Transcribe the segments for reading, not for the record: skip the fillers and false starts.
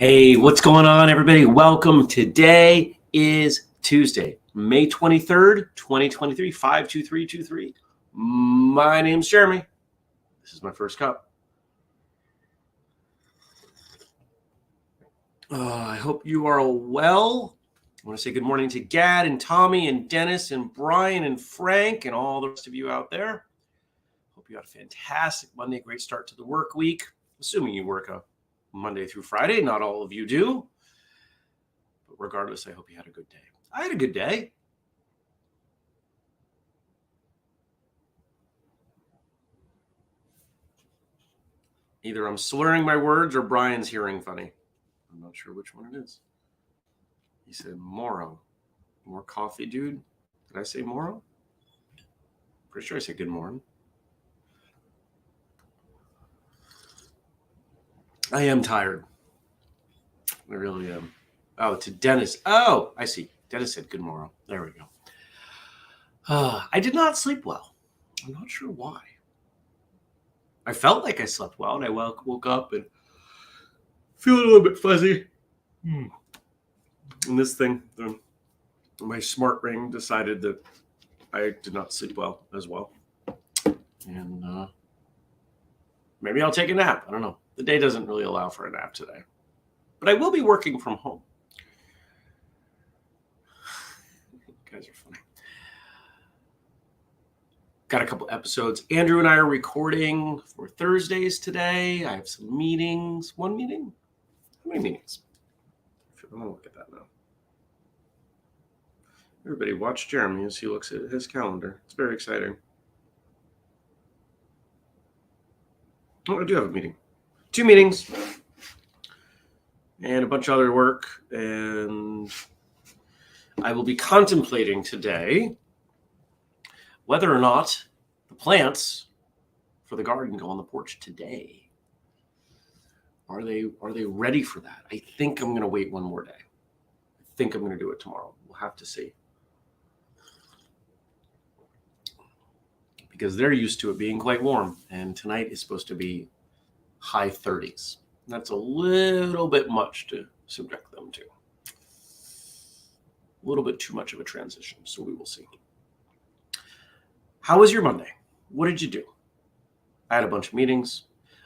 Hey, what's going on, everybody? Welcome. Today is Tuesday, May 23rd, 2023, 52323. My name's Jeremy. This is my first cup. I hope you are all well. I want to say good morning to Gad and Tommy and Dennis and Brian and Frank and all the rest of you out there. Hope you had a fantastic Monday, great start to the work week, assuming you work a Monday through Friday. Not all of you do. But regardless, I hope you had a good day. I had a good day. Either I'm slurring my words or Brian's hearing funny. I'm not sure which one it is. He said Moro. More coffee, dude. Did I say Moro? Pretty sure I said good morning. I am tired. I really am. Oh, to Dennis. Oh, I see. Dennis said good morrow. There we go. I did not sleep well. I'm not sure why. I felt like I slept well, and I woke up and feel a little bit fuzzy. And this thing, my smart ring decided that I did not sleep well as well. And maybe I'll take a nap. I don't know. The day doesn't really allow for a nap today. But I will be working from home. You guys are funny. Got a couple episodes. Andrew and I are recording for Thursdays today. I have some meetings. One meeting? How many meetings? I'm going to look at that now. Everybody watch Jeremy as he looks at his calendar. It's very exciting. Oh, I do have a meeting. 2 meetings. And a bunch of other work. And I will be contemplating today whether or not the plants for the garden go on the porch today. Are they ready for that? I think I'm going to wait one more day. I think I'm going to do it tomorrow. We'll have to see. Because they're used to it being quite warm. And tonight is supposed to be high 30s. That's a little bit much to subject them to. A little bit too much of a transition, so we will see. How was your Monday? What did you do? I had a bunch of meetings.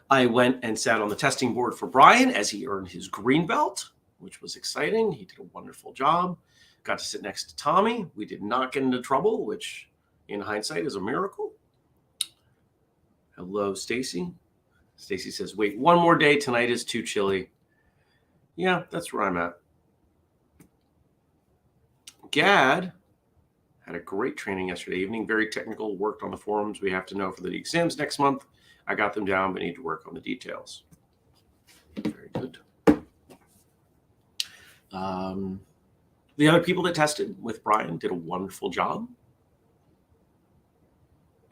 I went and sat on the testing board for Brian as he earned his green belt, which was exciting. He did a wonderful job. Got to sit next to Tommy. We did not get into trouble, which in hindsight is a miracle. Hello, Stacy. Stacy says, wait, one more day. Tonight is too chilly. Yeah, that's where I'm at. Gad had a great training yesterday evening. Very technical. Worked on the forums we have to know for the exams next month. I got them down, but need to work on the details. Very good. The other people that tested with Brian did a wonderful job.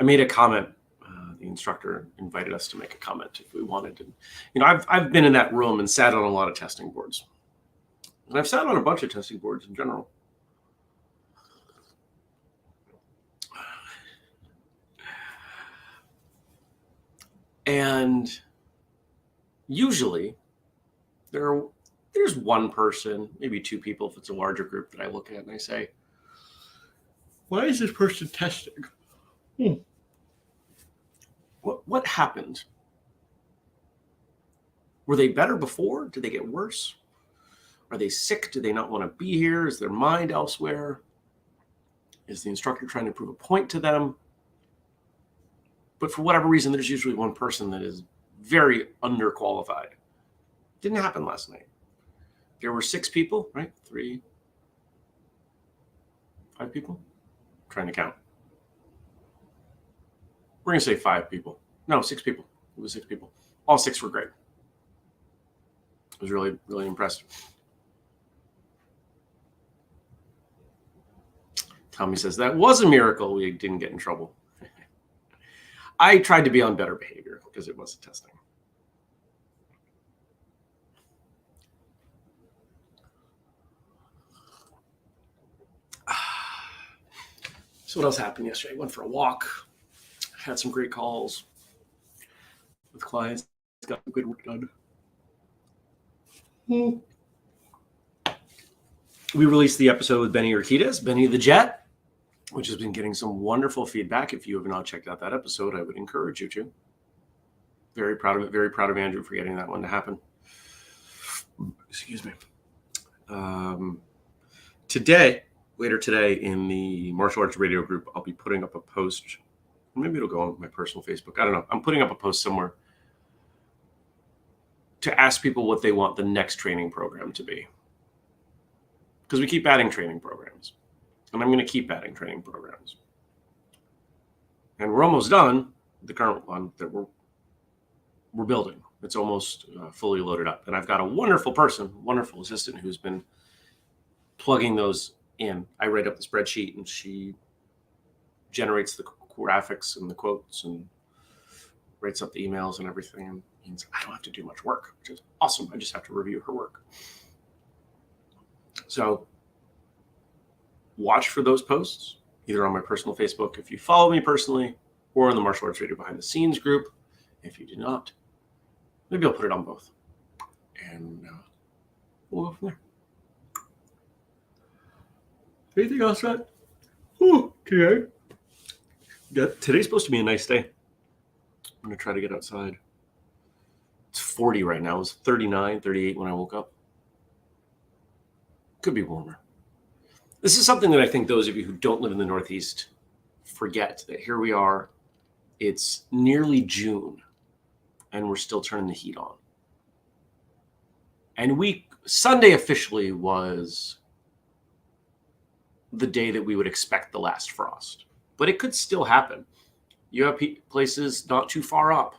I made a comment. The instructor invited us to make a comment if we wanted to. You know, I've been in that room and sat on a lot of testing boards. And I've sat on a bunch of testing boards in general. And usually there's one person, maybe 2 people if it's a larger group that I look at and I say, why is this person testing? What happened? Were they better before? Did they get worse? Are they sick? Do they not want to be here? Is their mind elsewhere? Is the instructor trying to prove a point to them? But for whatever reason, there's usually one person that is very underqualified. Didn't happen last night. There were 6 people, right? 3, 5 people? I'm trying to count. We're going to say 5 people. No, 6 people. It was 6 people. All 6 were great. I was really, really impressed. Tommy says, that was a miracle we didn't get in trouble. I tried to be on better behavior because it was a testing. So what else happened yesterday? I went for a walk. Had some great calls with clients. Got good work done. We released the episode with Benny Urquidez, Benny the Jet, which has been getting some wonderful feedback. If you have not checked out that episode, I would encourage you to. Very proud of it. Very proud of Andrew for getting that one to happen. Excuse me. Later today in the Martial Arts Radio group, I'll be putting up a post. Maybe it'll go on my personal Facebook. I don't know. I'm putting up a post somewhere to ask people what they want the next training program to be. Because we keep adding training programs. And I'm going to keep adding training programs. And we're almost done with the current one that we're building. It's almost fully loaded up. And I've got a wonderful assistant who's been plugging those in. I write up the spreadsheet and she generates the graphics and the quotes and writes up the emails and everything. And means I don't have to do much work, which is awesome. I just have to review her work. So watch for those posts, either on my personal Facebook if you follow me personally, or in the Martial Arts Radio Behind the Scenes group if you do not. Maybe I'll put it on both. And we'll go from there. Anything else, Rod? Okay. Yeah, today's supposed to be a nice day. I'm going to try to get outside. It's 40 right now. It was 39, 38 when I woke up. Could be warmer. This is something that I think those of you who don't live in the Northeast forget, that here we are. It's nearly June, and we're still turning the heat on. And Sunday officially was the day that we would expect the last frost. But it could still happen. You have places not too far up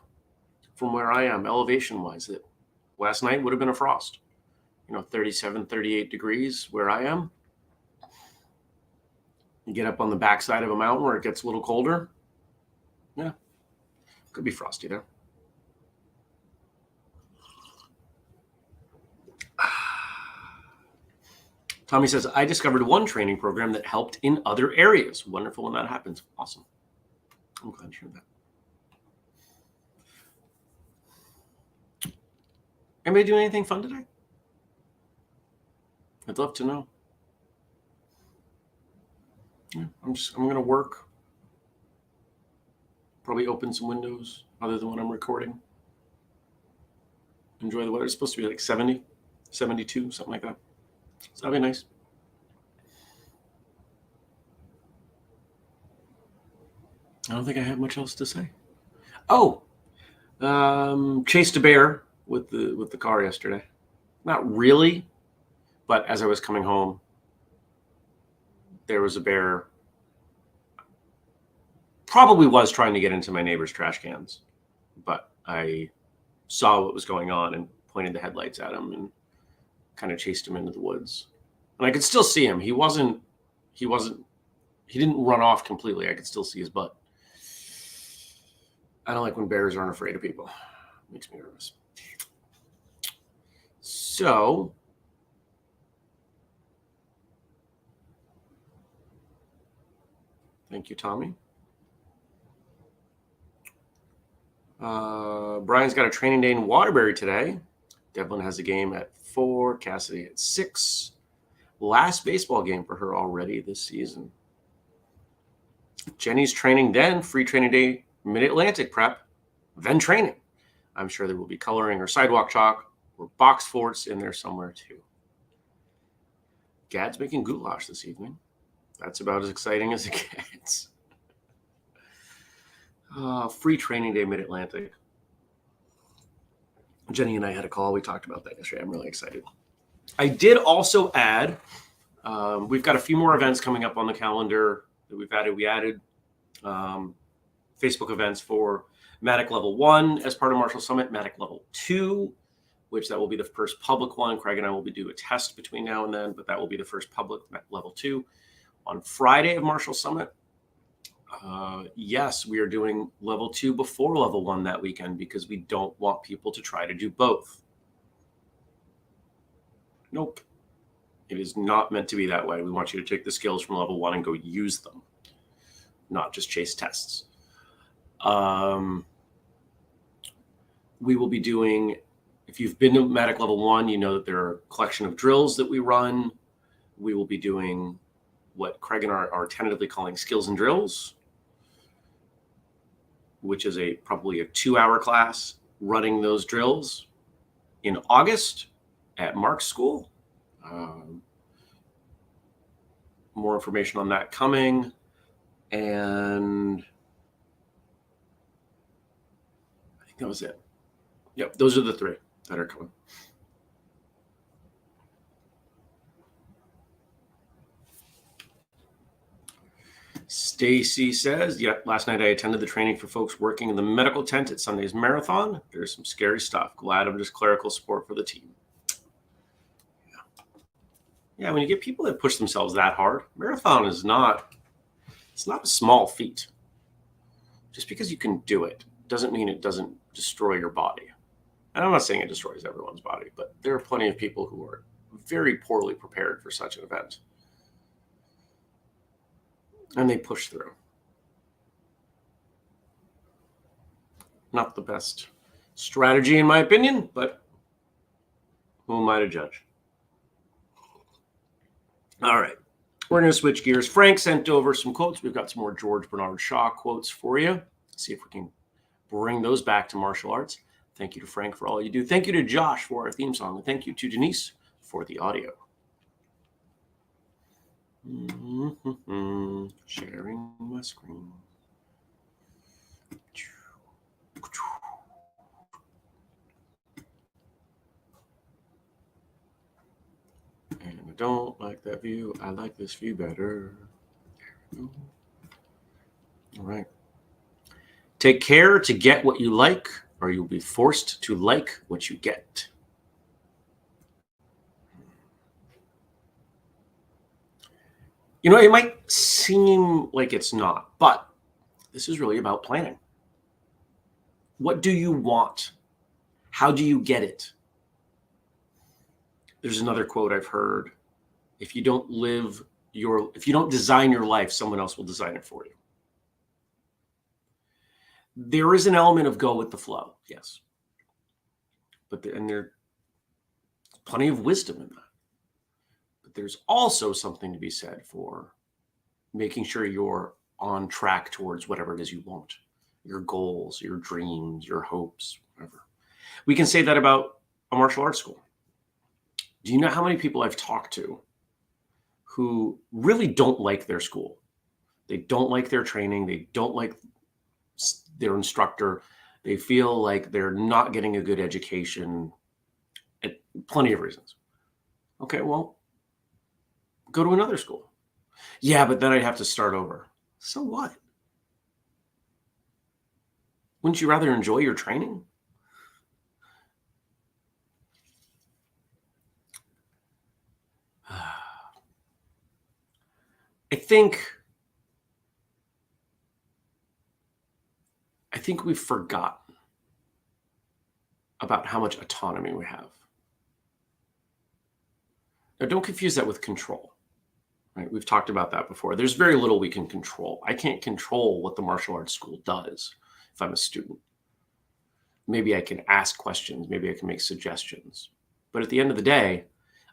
from where I am, elevation-wise, that last night would have been a frost. 37, 38 degrees where I am. You get up on the backside of a mountain where it gets a little colder. Yeah, could be frosty there. Tommy says, I discovered one training program that helped in other areas. Wonderful when that happens. Awesome. I'm glad to hear that. Anybody doing anything fun today? I'd love to know. Yeah, I'm going to work. Probably open some windows other than when I'm recording. Enjoy the weather. It's supposed to be like 70, 72, something like that. So that'd be nice. I don't think I have much else to say. Oh, chased a bear with the car yesterday. Not really, but as I was coming home, there was a bear. Probably was trying to get into my neighbor's trash cans, but I saw what was going on and pointed the headlights at him and kind of chased him into the woods. And I could still see him. He didn't run off completely. I could still see his butt. I don't like when bears aren't afraid of people. It makes me nervous. So thank you, Tommy. Brian's got a training day in Waterbury today. Devlin has a game at 4, Cassidy at 6. Last baseball game for her already this season. Jenny's training then, free training day, Mid-Atlantic prep, then training. I'm sure there will be coloring or sidewalk chalk or box forts in there somewhere too. Gad's making goulash this evening. That's about as exciting as it gets. Free training day, Mid-Atlantic. Jenny and I had a call. We talked about that yesterday. I'm really excited. I did also add, we've got a few more events coming up on the calendar that we've added. We added Facebook events for Matic Level 1 as part of Martial Summit, Matic Level 2, which that will be the first public one. Craig and I will be doing a test between now and then, but that will be the first public Level 2. On Friday of Martial Summit, yes, we are doing Level 2 before Level 1 that weekend because we don't want people to try to do both. Nope. It is not meant to be that way. We want you to take the skills from Level 1 and go use them, not just chase tests. We will be doing If you've been to Medic Level 1, you know that there are a collection of drills that we run. We will be doing what Craig and I are tentatively calling skills and drills, which is probably a 2-hour class running those drills in August at Mark's school. More information on that coming. And I think that was it. Yep, those are the 3 that are coming. Stacy says, yeah, last night I attended the training for folks working in the medical tent at Sunday's marathon. There's some scary stuff. Glad I'm just clerical support for the team. Yeah, when you get people that push themselves that hard, marathon is not a small feat. Just because you can do it doesn't mean it doesn't destroy your body. And I'm not saying it destroys everyone's body, but there are plenty of people who are very poorly prepared for such an event. And they push through. Not the best strategy, in my opinion, but who am I to judge? All right, we're going to switch gears. Frank sent over some quotes. We've got some more George Bernard Shaw quotes for you. See if we can bring those back to martial arts. Thank you to Frank for all you do. Thank you to Josh for our theme song. And thank you to Denise for the audio. Sharing my screen. And I don't like that view. I like this view better. There we go. All right. Take care to get what you like, or you'll be forced to like what you get. You know, it might seem like it's not, but this is really about planning. What do you want? How do you get it? There's another quote I've heard. If you don't design your life, someone else will design it for you. There is an element of go with the flow, yes. But there's plenty of wisdom in that. But there's also something to be said for making sure you're on track towards whatever it is you want. Your goals, your dreams, your hopes, whatever. We can say that about a martial arts school. Do you know how many people I've talked to who really don't like their school? They don't like their training. They don't like their instructor. They feel like they're not getting a good education. Plenty of reasons. Okay, well, go to another school. Yeah, but then I'd have to start over. So what? Wouldn't you rather enjoy your training? I think we've forgotten about how much autonomy we have. Now, don't confuse that with control. Right? We've talked about that before. There's very little we can control. I can't control what the martial arts school does if I'm a student. Maybe I can ask questions. Maybe I can make suggestions. But at the end of the day,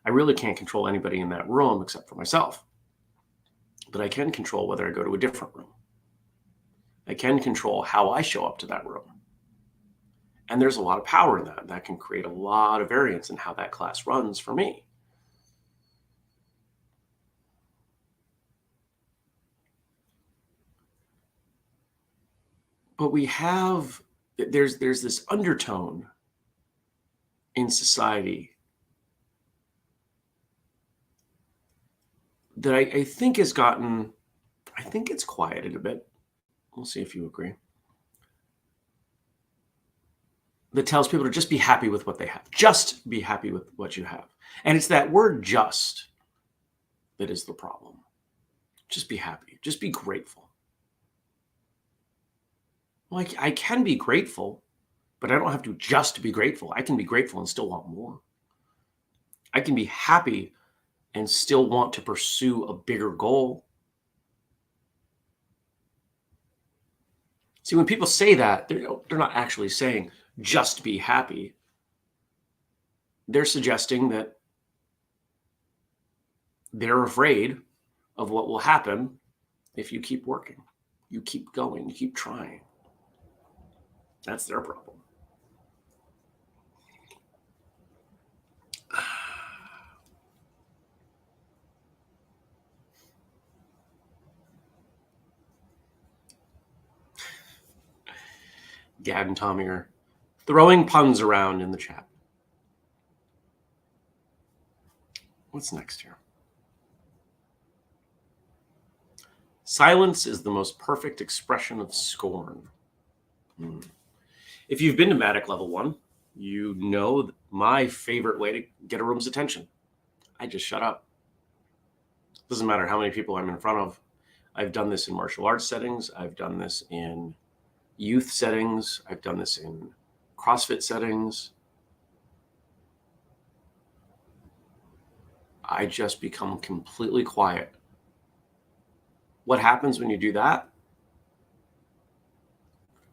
I really can't control anybody in that room except for myself. But I can control whether I go to a different room. I can control how I show up to that room. And there's a lot of power in that. That can create a lot of variance in how that class runs for me. But there's this undertone in society that I think has gotten, I think it's quieted a bit. We'll see if you agree. That tells people to just be happy with what they have. Just be happy with what you have. And it's that word just that is the problem. Just be happy. Just be grateful. Well, I can be grateful, but I don't have to just be grateful. I can be grateful and still want more. I can be happy and still want to pursue a bigger goal. See, when people say that, they're not actually saying just be happy. they're suggesting that they're afraid of what will happen if you keep working, you keep going, you keep trying. That's their problem. Gad and Tommy are throwing puns around in the chat. What's next here? Silence is the most perfect expression of scorn. If you've been to Matic Level 1, you know my favorite way to get a room's attention. I just shut up. Doesn't matter how many people I'm in front of. I've done this in martial arts settings. I've done this in youth settings. I've done this in CrossFit settings. I just become completely quiet. What happens when you do that?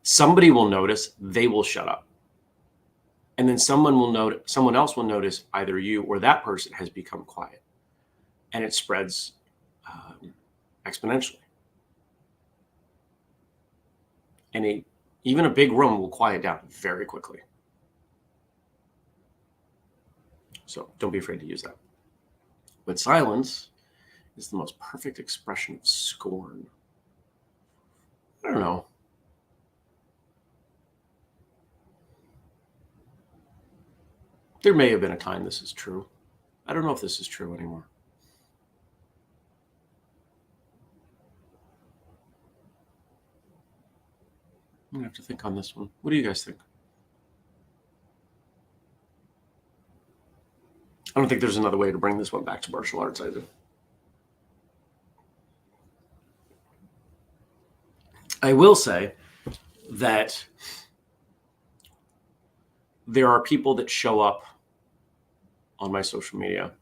Somebody will notice, they will shut up. And then someone else will notice either you or that person has become quiet. And it spreads exponentially. And even a big room will quiet down very quickly. So don't be afraid to use that. But silence is the most perfect expression of scorn. I don't know. There may have been a time this is true. I don't know if this is true anymore. I'm going to have to think on this one. What do you guys think? I don't think there's another way to bring this one back to martial arts either. I will say that there are people that show up on my social media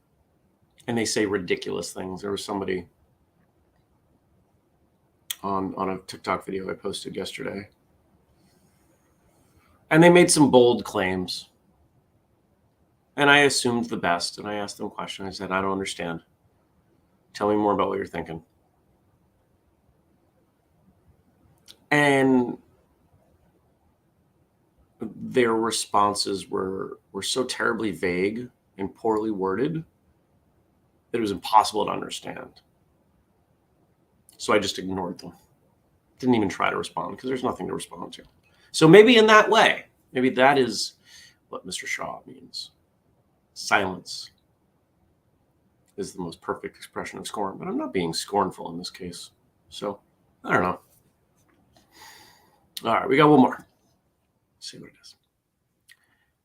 and they say ridiculous things. There was somebody on a TikTok video I posted yesterday, and they made some bold claims. And I assumed the best, and I asked them a question. I said, I don't understand. Tell me more about what you're thinking. And their responses were so terribly vague and poorly worded that it was impossible to understand. So I just ignored them. Didn't even try to respond because there's nothing to respond to. So maybe in that way, maybe that is what Mr. Shaw means. Silence is the most perfect expression of scorn, but I'm not being scornful in this case. So I don't know. All right, we got one more. Let's see what it is.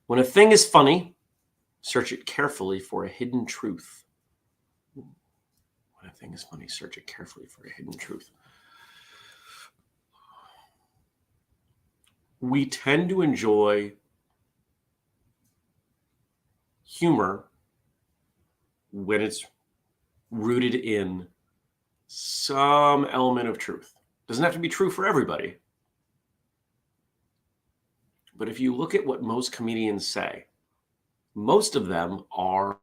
When a thing is funny, search it carefully for a hidden truth. When a thing is funny, search it carefully for a hidden truth. We tend to enjoy humor when it's rooted in some element of truth. Doesn't have to be true for everybody. But if you look at what most comedians say, most of them are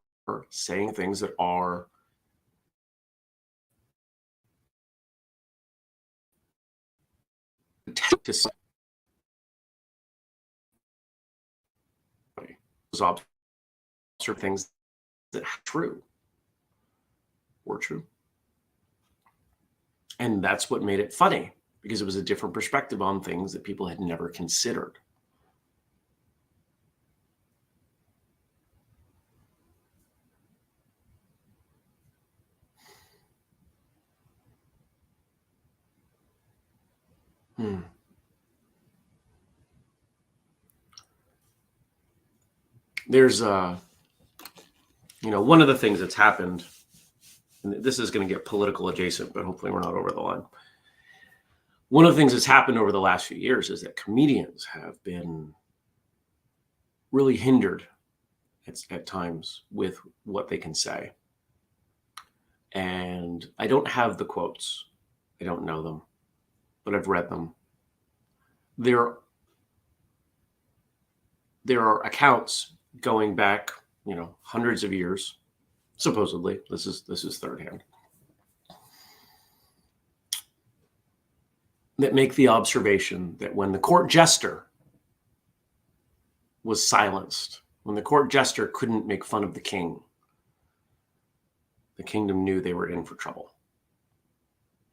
saying things that are to say. Observe things that are true were true. And that's what made it funny, because it was a different perspective on things that people had never considered. There's one of the things that's happened, and this is going to get political adjacent, but hopefully we're not over the line. One of the things that's happened over the last few years is that comedians have been really hindered at times with what they can say. And I don't have the quotes. I don't know them, but I've read them. There are accounts going back hundreds of years, supposedly. This is third hand. That make the observation that when the court jester was silenced, when the court jester couldn't make fun of the king, the kingdom knew they were in for trouble.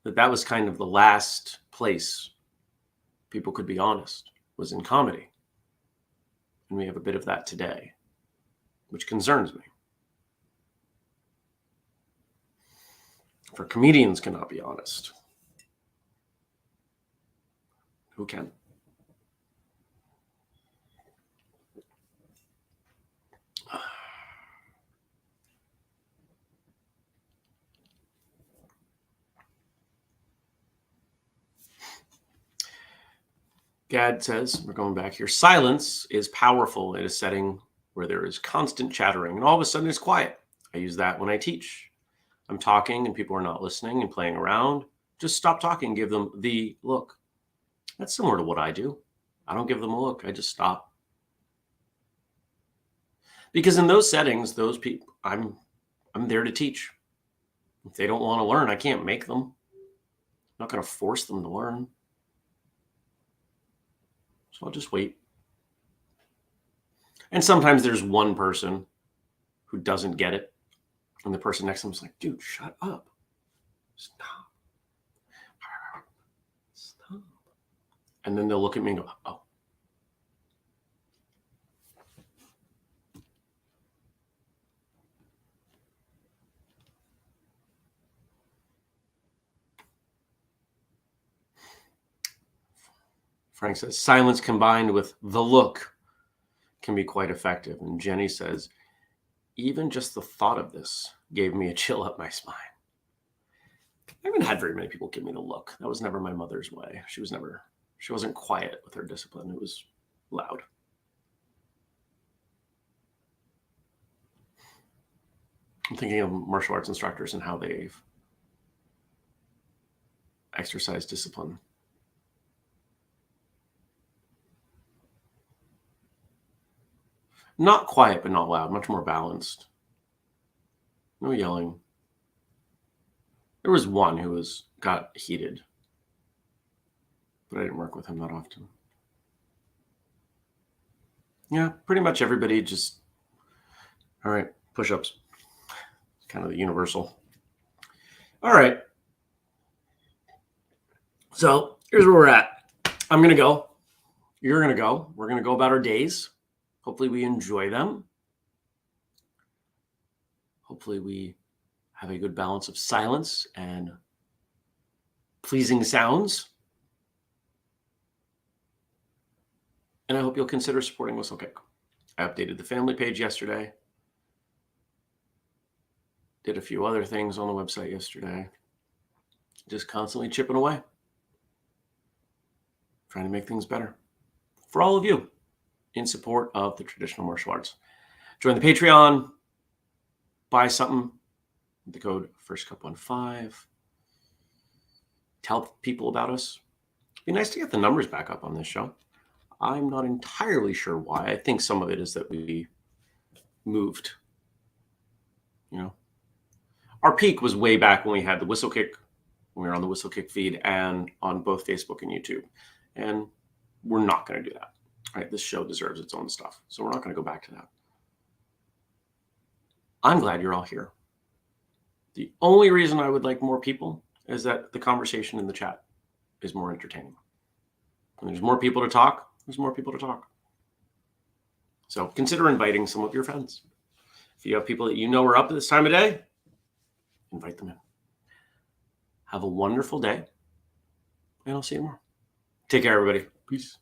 That was kind of the last place people could be honest, was in comedy. And we have a bit of that today, which concerns me. For comedians cannot be honest, who can? Gad says, we're going back here, silence is powerful in a setting where there is constant chattering and all of a sudden it's quiet. I use that when I teach. I'm talking and people are not listening and playing around. Just stop talking, give them the look. That's similar to what I do. I don't give them a look. I just stop. Because in those settings, those people, I'm there to teach. If they don't want to learn, I can't make them. I'm not going to force them to learn. So I'll just wait. And sometimes there's one person who doesn't get it. And the person next to them is like, dude, shut up. Stop. Stop. And then they'll look at me and go, oh. Frank says, silence combined with the look can be quite effective. And Jenny says, even just the thought of this gave me a chill up my spine. I haven't had very many people give me the look. That was never my mother's way. She wasn't quiet with her discipline. It was loud. I'm thinking of martial arts instructors and how they've exercised discipline. Not quiet, but not loud, much more balanced. No yelling. There was one who got heated, but I didn't work with him that often. Yeah, pretty much everybody just, all right, push-ups. Kind of the universal. All right. So here's where we're at. I'm going to go. You're going to go. We're going to go about our days. Hopefully we enjoy them. Hopefully we have a good balance of silence and pleasing sounds. And I hope you'll consider supporting Whistle Kick. I updated the family page yesterday. Did a few other things on the website yesterday. Just constantly chipping away. Trying to make things better for all of you in support of the traditional martial arts. Join the Patreon. Buy something with the code FirstCup15. Tell people about us. It'd be nice to get the numbers back up on this show. I'm not entirely sure why. I think some of it is that we moved. Our peak was way back when we had the Whistle Kick, when we were on the Whistle Kick feed and on both Facebook and YouTube. And we're not going to do that. Right? This show deserves its own stuff. So we're not going to go back to that. I'm glad you're all here. The only reason I would like more people is that the conversation in the chat is more entertaining. When there's more people to talk, there's more people to talk. So consider inviting some of your friends. If you have people that you know are up at this time of day, invite them in. Have a wonderful day, and I'll see you tomorrow. Take care, everybody. Peace.